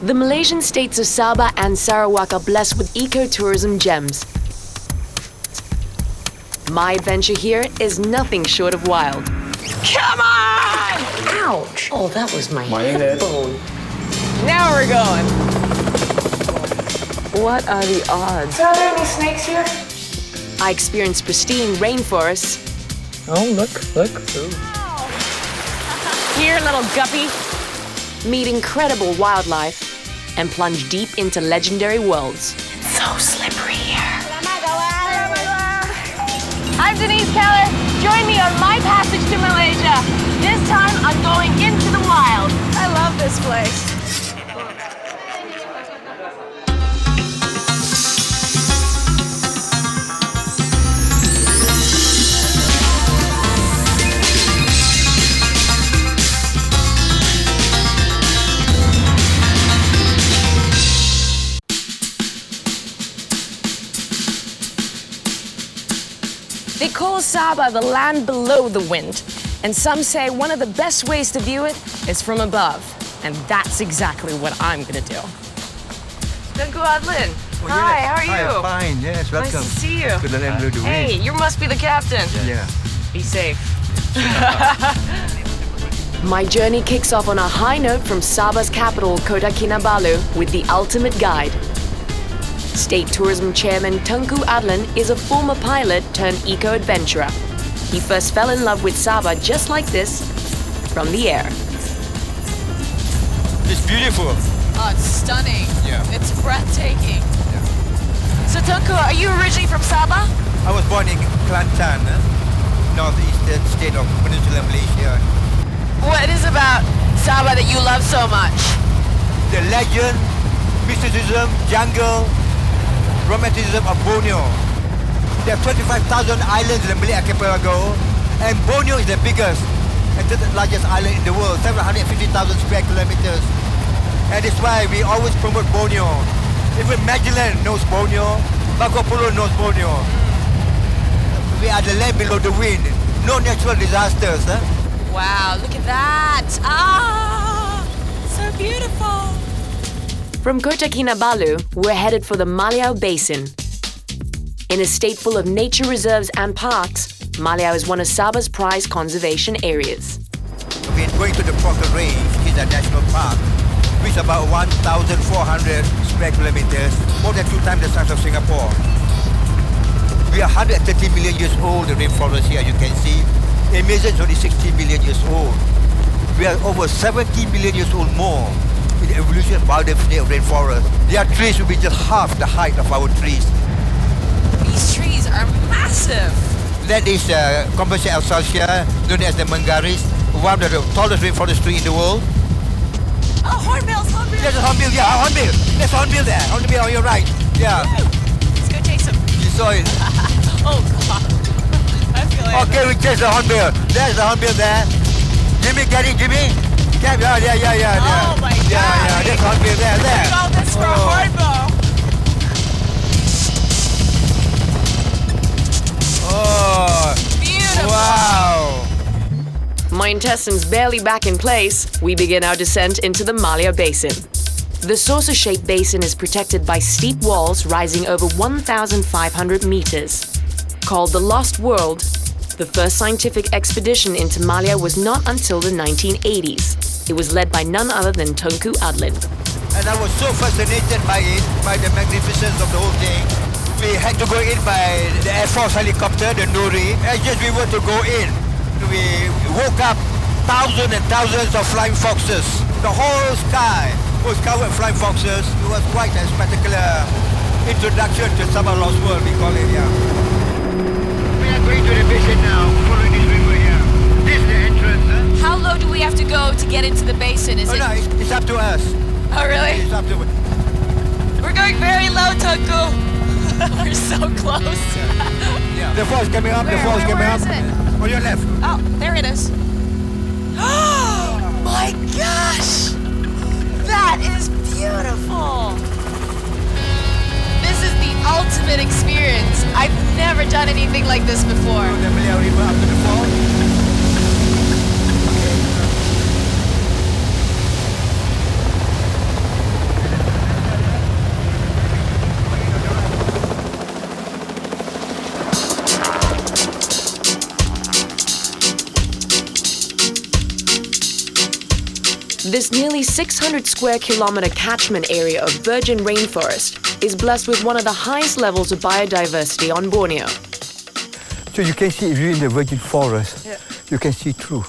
The Malaysian states of Sabah and Sarawak are blessed with ecotourism gems. My adventure here is nothing short of wild. Come on! Ouch! Oh, that was my hip bone. Now we're going. What are the odds? Are there any snakes here? I experienced pristine rainforests. Oh, look. Ooh. Here, little guppy. Meet incredible wildlife and plunge deep into legendary worlds. It's so slippery here. I'm Denise Keller. Join me on my passage to Malaysia. This time, I'm going into the wild. I love this place. They call Sabah the land below the wind, and some say one of the best ways to view it is from above, and that's exactly what I'm gonna do. Tengku Adlin, hi, how are you? Hi, fine, yes, welcome. Nice to see you. Good to end the Hey, you must be the captain. Yeah. Be safe. My journey kicks off on a high note from Sabah's capital, Kota Kinabalu, with the ultimate guide. State Tourism Chairman Tengku Adlin is a former pilot turned eco-adventurer. He first fell in love with Sabah just like this, from the air. It's beautiful. Oh, it's stunning. Yeah. It's breathtaking. Yeah. So Tengku, are you originally from Sabah? I was born in Kelantan, northeastern state of Peninsular Malaysia. What is about Sabah that you love so much? The legend, mysticism, jungle, romanticism of Borneo. There are 25,000 islands in the Malay archipelago, and Borneo is the biggest and the largest island in the world, 750,000 square kilometers. And that's why we always promote Borneo. Even Magellan knows Borneo, Marco Polo knows Borneo. We are the land below the wind, no natural disasters. Wow, look at that! Ah, so beautiful! From Kota Kinabalu, we're headed for the Maliau Basin. In a state full of nature reserves and parks, Maliau is one of Sabah's prized conservation areas. We're going to the Crocker Range, which is a national park, which is about 1,400 square kilometers, more than 2 times the size of Singapore. We are 130 million years old, the rainforest here, you can see. Amazon is only 60 million years old. We are over 70 million years old more in the evolution of biodiversity of rainforest. Their trees will be just half the height of our trees. These trees are massive! That is Composite Alsacia, known as the Mangaris, one of the tallest rainforest tree in the world. Oh, hornbills, hornbills! There's a hornbill, yeah, a hornbill. There's a hornbill there, hornbill on your right. Yeah. Let's go chase him. You saw it. Oh, God. I feel like... Okay, we chase the hornbill. There's the hornbill there. Jimmy, get it, Jimmy. Yeah. Oh my God! Yeah, there's hornbill there. Look at all this for a hornbill! Oh, Beautiful! wow! My intestines barely back in place, we begin our descent into the Maliau Basin. The saucer-shaped basin is protected by steep walls rising over 1,500 meters. Called the Lost World, the first scientific expedition into Maliau was not until the 1980s. It was led by none other than Tengku Adlin. And I was so fascinated by it, by the magnificence of the whole thing. We had to go in by the Air Force helicopter, the Nuri. As just we were to go in, we woke up thousands and thousands of flying foxes. The whole sky was covered with flying foxes. It was quite a spectacular introduction to Sabah Lost World, we call it, yeah. We are going to the basin now, following this river here. This is the entrance, huh? How low do we have to go to get into the basin? Is it... No, it's up to us. Oh, really? It's up to us. We're going very low, Tengku. We're so close. Yeah. The fall is coming up, the fall is coming up. Where is it? On your left. Oh, there it is. Oh my gosh! That is beautiful! This is the ultimate experience. I've never done anything like this before. The Maliau River up to the fall. This nearly 600 square kilometer catchment area of virgin rainforest is blessed with one of the highest levels of biodiversity on Borneo. So you can see if you're in the virgin forest, you can see through.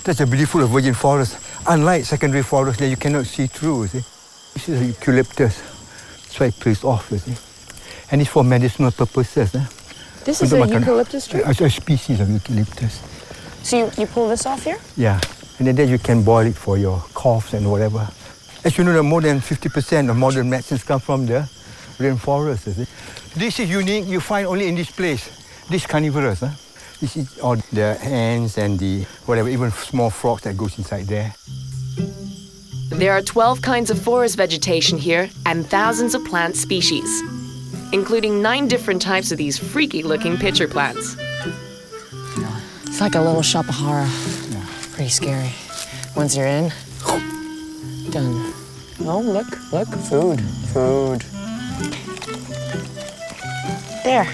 That's the beautiful of virgin forest. Unlike secondary forest, there you cannot see through, see. This is eucalyptus. That's why it plays off, you see. And it's for medicinal purposes. This is a eucalyptus tree? A species of eucalyptus. So you pull this off here? Yeah. And then you can boil it for your coughs and whatever. As you know, more than 50% of modern medicines come from the rainforest, you see. This is unique. You find only in this place. This carnivorous. This is all the ants and the whatever, even small frogs that goes inside there. There are 12 kinds of forest vegetation here and thousands of plant species, including 9 different types of these freaky-looking pitcher plants. It's like a little shop of horror. Yeah. Pretty scary. Once you're in, done. Oh, look, food. There.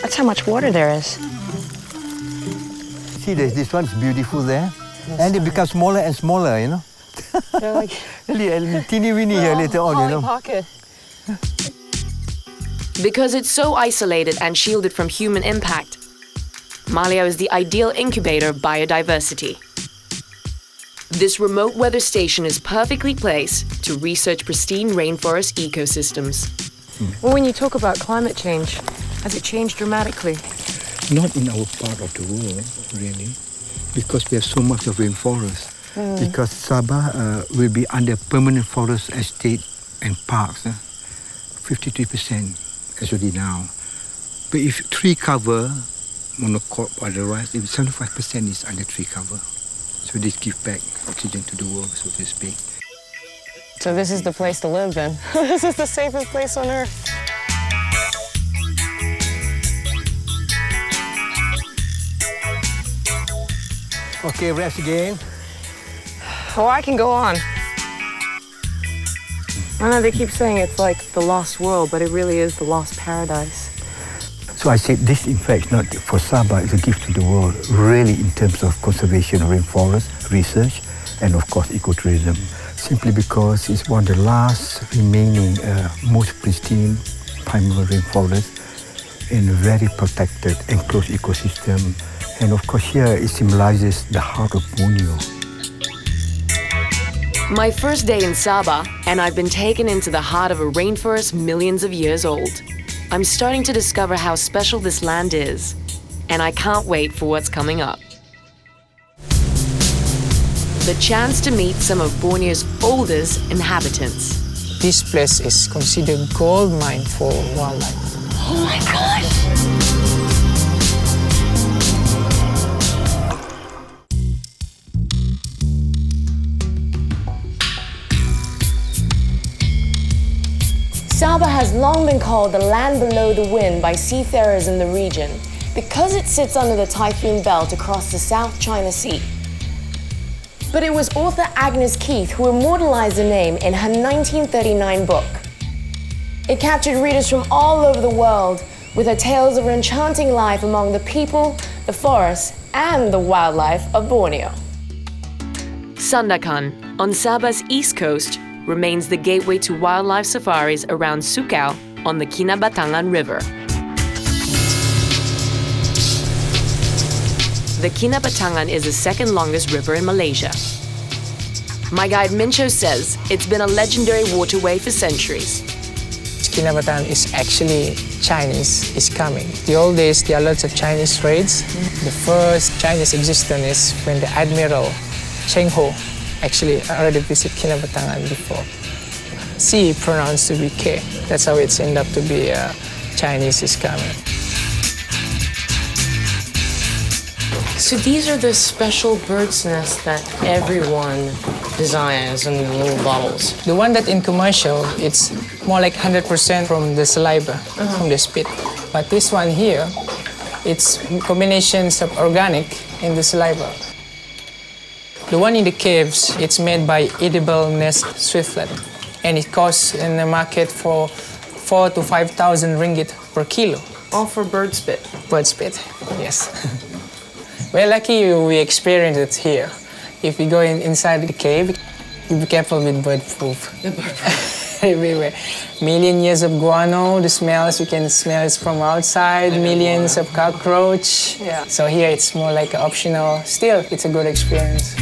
That's how much water there is. See, this one's beautiful there. And it becomes smaller and smaller, you know. They're like teeny-weeny here later on, you know. Pocket. Because it's so isolated and shielded from human impact, Maliau is the ideal incubator of biodiversity. This remote weather station is perfectly placed to research pristine rainforest ecosystems. Well, when you talk about climate change, has it changed dramatically? Not in our part of the world, really, because we have so much of rainforest. Because Sabah will be under permanent forest estate and parks, 53% as already now. But if tree cover, monocrop otherwise, 75% is under tree cover. So this gives back oxygen to the world, so to speak. So this is the place to live then? This is the safest place on earth. Okay, rest again. Oh, I can go on. I know they keep saying it's like the lost world, but it really is the lost paradise. So I said this, in fact, not for Sabah, it's a gift to the world, really, in terms of conservation of rainforest, research, and of course, ecotourism. Simply because it's one of the last remaining, most pristine primal rainforest in a very protected, enclosed ecosystem. And of course, here it symbolizes the heart of Borneo. My first day in Sabah, and I've been taken into the heart of a rainforest millions of years old. I'm starting to discover how special this land is, and I can't wait for what's coming up. The chance to meet some of Borneo's oldest inhabitants. This place is considered gold mine for wildlife. Oh my God! Sabah has long been called the land below the wind by seafarers in the region because it sits under the typhoon belt across the South China Sea. But it was author Agnes Keith who immortalized the name in her 1939 book. It captured readers from all over the world with her tales of her enchanting life among the people, the forests, and the wildlife of Borneo. Sandakan, on Sabah's east coast, remains the gateway to wildlife safaris around Sukau on the Kinabatangan River. The Kinabatangan is the second longest river in Malaysia. My guide Mincho says it's been a legendary waterway for centuries. Kinabatangan is actually Chinese is coming. The old days, there are lots of Chinese raids. The first Chinese existence is when the Admiral Cheng Ho actually already visited Kinabatangan before. C pronounced to be K. That's how it's ended up to be Chinese is coming. So these are the special bird's nests that everyone desires in the little bottles. The one that in commercial, it's more like 100% from the saliva, from the spit. But this one here, it's combinations of organic in the saliva. The one in the caves, it's made by edible nest swiftlet, and it costs in the market for 4,000 to 5,000 ringgit per kilo. All for bird spit? Bird spit, yes. We're lucky we experience it here. If we go inside the cave, be careful with bird poop. Everywhere. Million years of guano, the smells, you can smell it from outside, millions of cockroach. Yeah. So here it's more like optional. Still, it's a good experience.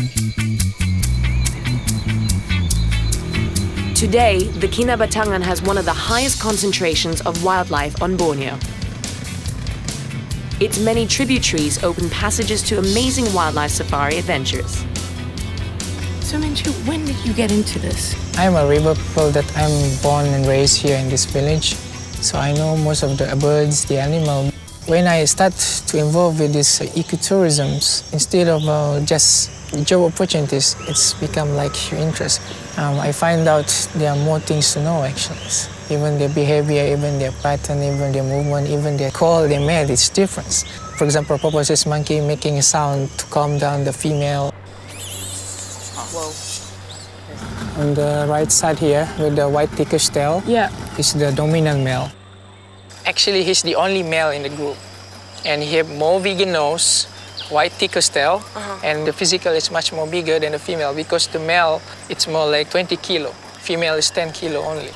Today, the Kinabatangan has one of the highest concentrations of wildlife on Borneo. Its many tributaries open passages to amazing wildlife safari adventures. So, Minchu, when did you get into this? I'm a river people that I'm born and raised here in this village. So I know most of the birds, the animal. When I start to involve with this ecotourism, instead of just job opportunities, it's become like interest. I find out there are more things to know actually. Even their behavior, even their pattern, even their movement, even their call they made, it's different. For example, proboscis monkey making a sound to calm down the female. Whoa. On the right side here, with the white thickish tail, is the dominant male. Actually, he's the only male in the group. And he has more vegan nose, white thickish tail, and the physical is much more bigger than the female because the male, it's more like 20 kilo. Female is 10 kilo only.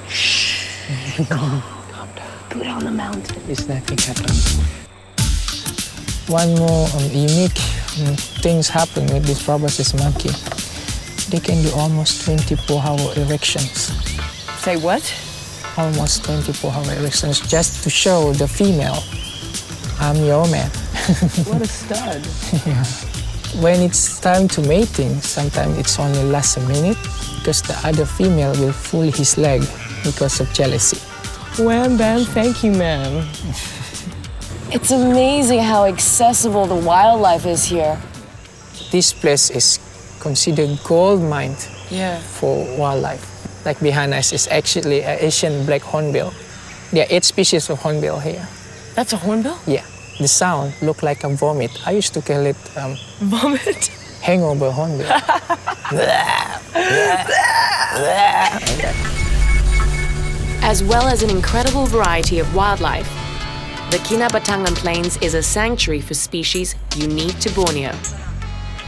Shh. Calm down. Go down the mountain. It's nothing happening. One more unique things happen with this proboscis monkey. They can do almost 24-hour erections. Say what? Almost 24-hour erections just to show the female, I'm your man. What a stud. Yeah. When it's time to mating, sometimes it's only lasts a minute because the other female will pull his leg because of jealousy. Wham bam, thank you, ma'am. It's amazing how accessible the wildlife is here. This place is considered gold mine for wildlife. Like behind us is actually an Asian black hornbill. There are 8 species of hornbill here. That's a hornbill? Yeah. The sound look like a vomit. I used to call it vomit? Hangover hornbill. As well as an incredible variety of wildlife, the Kinabatangan Plains is a sanctuary for species unique to Borneo.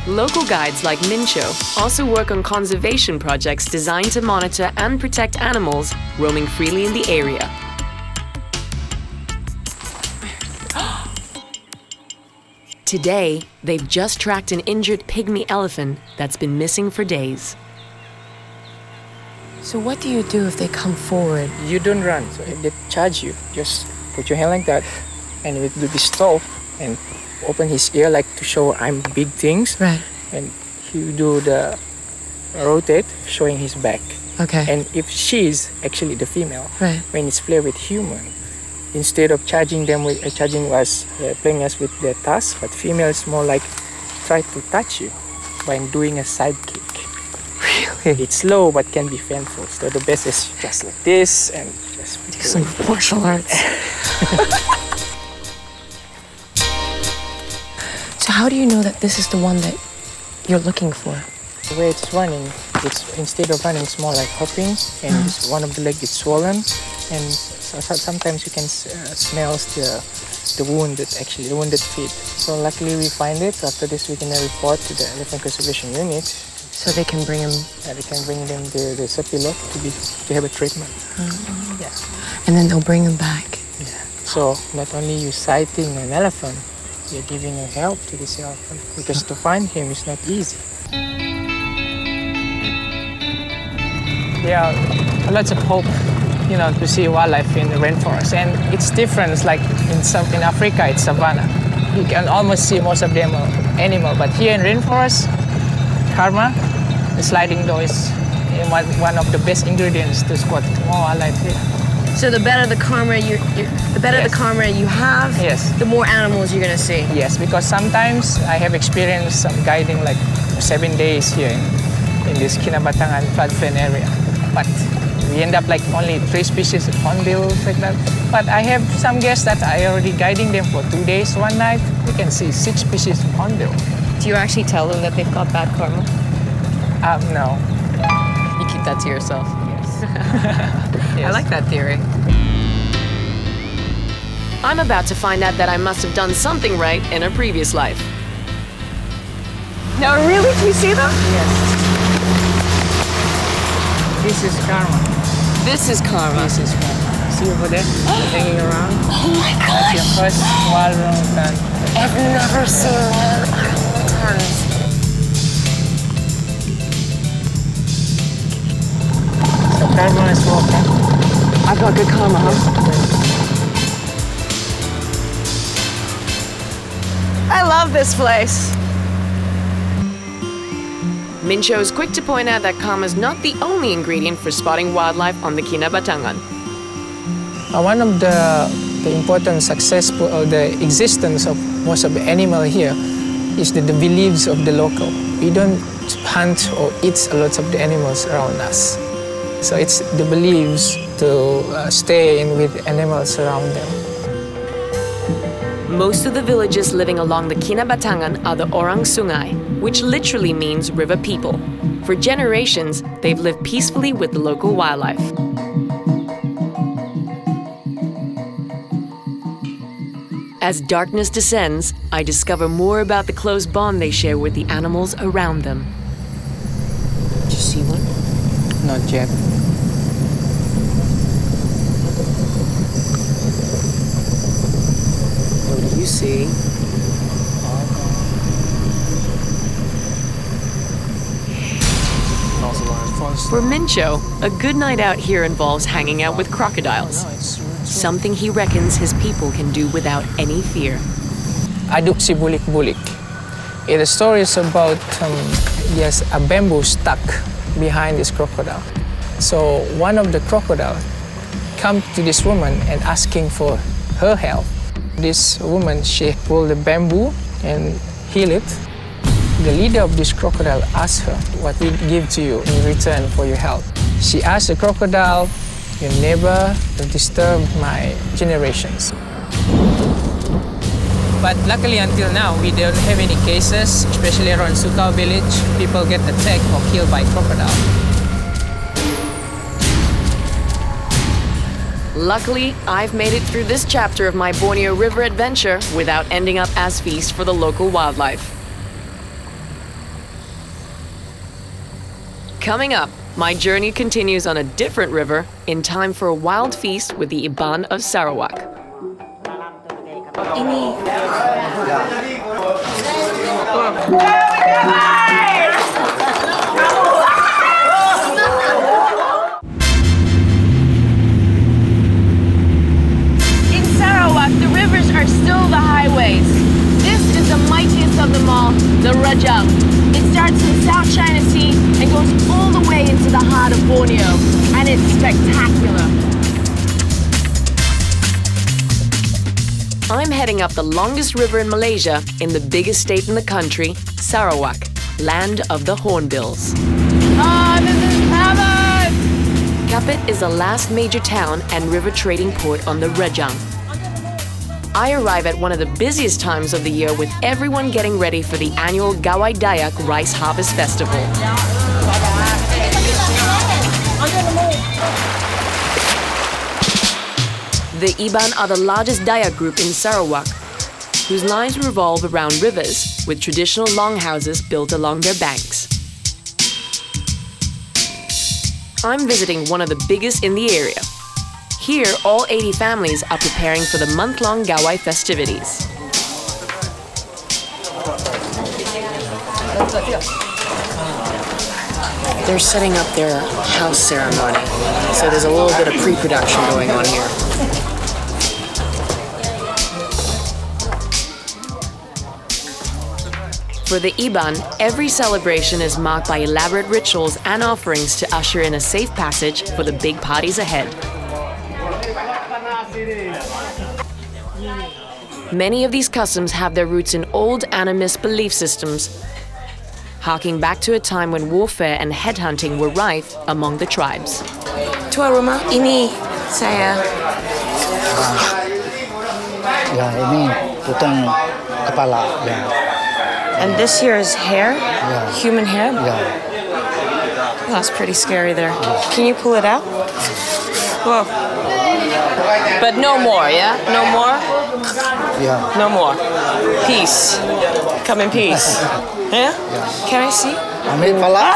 Local guides like Mincho also work on conservation projects designed to monitor and protect animals roaming freely in the area. Today, they've just tracked an injured pygmy elephant that's been missing for days. So what do you do if they come forward? You don't run. So if they charge you, just put your hand like that, and it will be stop and open his ear like to show I'm big things. Right. And he do the rotate, showing his back. Okay. And if she's actually the female, right, when it's play with human, instead of charging them with playing us with their task, but female is more like try to touch you by doing a side kick. Really? It's slow but can be painful. So the best is just like this and just do some martial arts. So how do you know that this is the one that you're looking for? The way it's running, it's instead of running, it's more like hopping, and one of the legs is swollen, and so sometimes you can smell the wounded feet. So luckily we find it. After this, we can report to the Elephant Conservation Unit. So they can bring him. They can bring them the Sepilok to have a treatment. Yeah. And then they'll bring him back. Yeah. So not only you sighting an elephant, you're giving a help to this elephant because to find him is not easy. There are lots of hope, to see wildlife in the rainforest, and it's different. It's like in Africa, it's savanna. You can almost see most of them animal, but here in rainforest, karma, the sliding door is one of the best ingredients to spot more wildlife here. So the better the karma the karma you have, the more animals you're gonna see. Yes, because sometimes I have experienced some guiding like 7 days here in this Kinabatangan floodplain area. But we end up like only 3 species of hornbills like that. But I have some guests that I already guiding them for 2 days, 1 night. We can see 6 species of hornbill. Do you actually tell them that they've got bad karma? No. You keep that to yourself? Yes. Yes. I like that theory. I'm about to find out that I must have done something right in a previous life. No, really? Can you see them? Yes. This is karma. This is karma. This is karma. See over there? Hanging around? Oh my That's your gosh! first wild orangutan. I've never seen wild orangutans. So karma is walking. I've got good karma, huh? I love this place. Mincho is quick to point out that karma is not the only ingredient for spotting wildlife on the Kinabatangan. One of the important successful or the existence of most of the animal here is the beliefs of the local. We don't hunt or eat a lot of the animals around us. So it's the beliefs to stay in with animals around them. Most of the villages living along the Kinabatangan are the Orang Sungai, which literally means river people. For generations, they've lived peacefully with the local wildlife. As darkness descends, I discover more about the close bond they share with the animals around them. Did you see one? Not yet. What do you see? For Mincho, a good night out here involves hanging out with crocodiles. Something he reckons his people can do without any fear. Aduk si bulik-bulik. The story is about there's a bamboo stuck behind this crocodile. So one of the crocodile come to this woman and asking for her help. This woman, she pulled the bamboo and heal it. The leader of this crocodile asked her, what we give to you in return for your help. She asked the crocodile, you never disturb my generations. But luckily until now, we don't have any cases, especially around Sukau village. People get attacked or killed by crocodile. Luckily, I've made it through this chapter of my Borneo River adventure without ending up as feast for the local wildlife. Coming up, my journey continues on a different river in time for a wild feast with the Iban of Sarawak. In Sarawak, the rivers are still the highways. This is the mightiest of them all, the Rajang. It starts in the South China Sea and goes all the way into the heart of Borneo, and it's spectacular. I'm heading up the longest river in Malaysia in the biggest state in the country, Sarawak, land of the Hornbills. Oh, this is heaven! Kapit is the last major town and river trading port on the Rajang. I arrive at one of the busiest times of the year with everyone getting ready for the annual Gawai Dayak Rice Harvest Festival. The Iban are the largest Dayak group in Sarawak, whose lives revolve around rivers with traditional longhouses built along their banks. I'm visiting one of the biggest in the area. Here, all 80 families are preparing for the month-long Gawai festivities. They're setting up their house ceremony, so there's a little bit of pre-production going on here. For the Iban, every celebration is marked by elaborate rituals and offerings to usher in a safe passage for the big parties ahead. Many of these customs have their roots in old animist belief systems, harking back to a time when warfare and headhunting were rife among the tribes. Tuan rumah, ini saya. Ya, ini potong kepala. Ya. And this here is hair? Yeah. Human hair? Ya. Oh, that's pretty scary there. Can you pull it out? Whoa. But no more, yeah? No more? Ya. No more. Peace. come in peace. Yeah? Can I see? Ambil pala.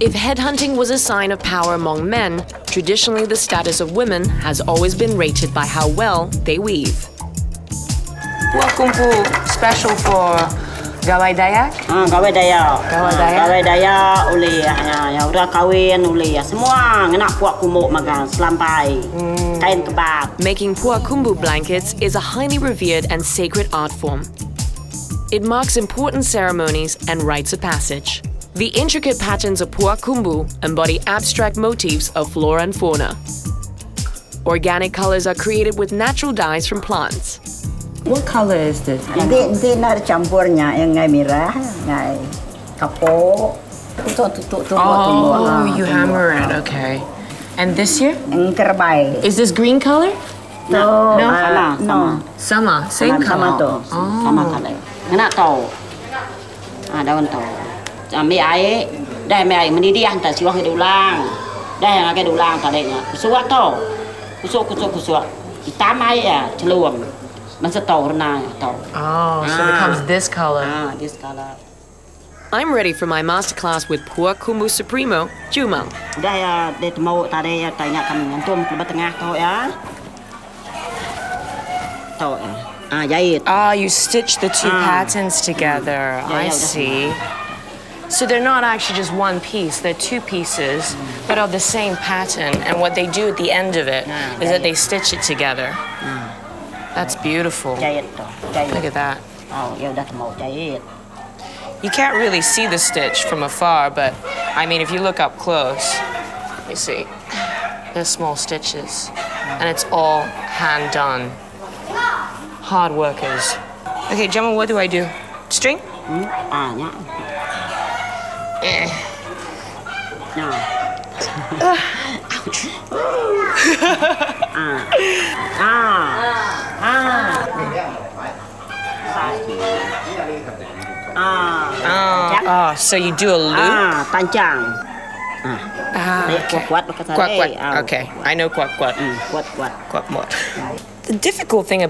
If headhunting was a sign of power among men, traditionally the status of women has always been rated by how well they weave. Welcome to special for Gawai Dayak. Gawai Dayak. Gawai Dayak. Gawai Dayak uli ya udah kawin uli ya semua ngena puak kumuk makan selampai. Kain kebab. Making puak kumbu blankets is a highly revered and sacred art form. It marks important ceremonies and rites of passage. The intricate patterns of puak kumbu embody abstract motifs of flora and fauna. Organic colors are created with natural dyes from plants. What color is this? Nanti nak campurnya yang ngai merah, ngai kapok. Oh, you hammer it, okay. And this here? Yang kerbai. Is this green color? No. Sama, same Sama color. tu. Sama color. Ngena tau. Daun tau. Mấy ai đây mấy ai mình đi đi ăn tại siêu cái đồ lang đây là cái đồ lang tại đây nè suốt to suốt tám ai à luôn mình sẽ tổ này tổ. Oh, so it becomes this color. This color. I'm ready for my masterclass with Puak Kumbu Supremo, Jumang. Đây để màu tại đây tại nhà cầm tôm của Tengah thôi á. Thôi. Vậy. You stitch the two patterns together. I see. So they're not actually just one piece, they're two pieces, but of the same pattern. And what they do at the end of it is that they stitch it together. That's beautiful. Look at that. You can't really see the stitch from afar, but I mean, if you look up close, you see, there's small stitches. And it's all hand done. Hard workers. Okay, Gemma, what do I do? String? Yeah. Ouch. So you do a loop? Panjang. Okay. Quack. Okay, I know quack. Quack. The difficult thing